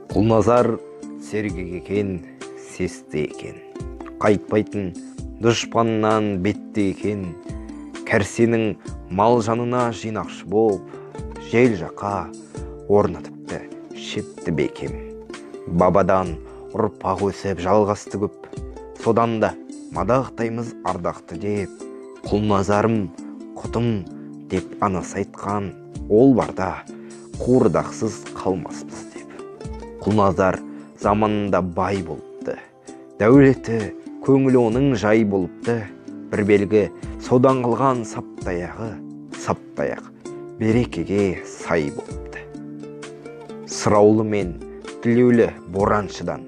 Құлназар сергек екен, сесті екен. Қайтпайтын дұшпаннан бетті екен. Кәрсенің мал жанына жинақшы болып, жел жаққа орнатыпты шепті бекем. Бабадан ұрпақ өсіп жалғасты көп, содан да мадақтаймыз ардақты деп. Құлназарым, құтым деп анасы айтқан, ол барда қуырдақсыз қалмаспыз деп. Құлназар заманында бай болыпты, дәулеті, көңілі оның жай болыпты. Бір белгі содан қылған саптаяқ берекеге сай болыпты. Сұраулы мен тілеулі бораншыдан,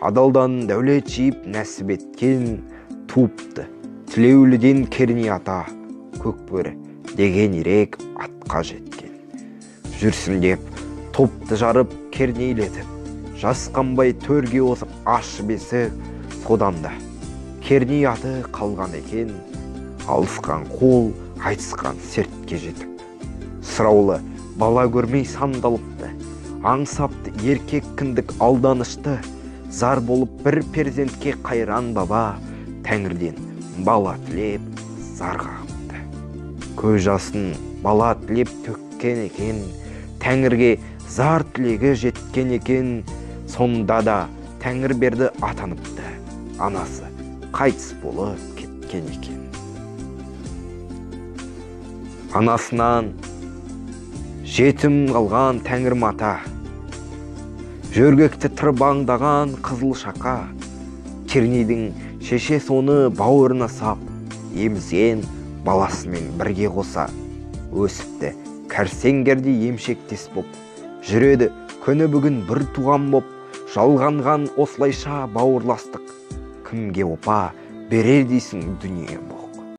адалдан дәулет жиып нәсіп еткен туыпты. Тілеуліден керней ата, көкбөрі деген ерек атқа жеткен. Жүрсін деп топты жарып кернейлетіп, жасқанбай төрге осып ашып есік, содан да керней аты қалған екен, алысқан қол айтысқан сертке жетіп. Сұраулы бала көрмей сандалыпты, аңсапты еркек кіндік алданышты. Зар болып бір перзентке қайран баба, Тәңірден бала тілеп зар қағыпты. Көз жасын бала тілеп төккен екен, Тәңірге зар тілегі жеткен екен. Сонда да Тәңір берді атаныпты, анасы қайтыс болып кеткен екен. Анасынан жетім қалған Тәңір мата, жөргекті тырбаңдаған қызыл шақа. Кернейдің шеше соны бауырына сап, емізген баласымен бірге қоса өсіпті. Кәрсенгерде емшектес боп, жүреді күні бүгін бір туған боп. Жалғанған осылайша бауырластық, кімге опа берер дейсің дүние бұл.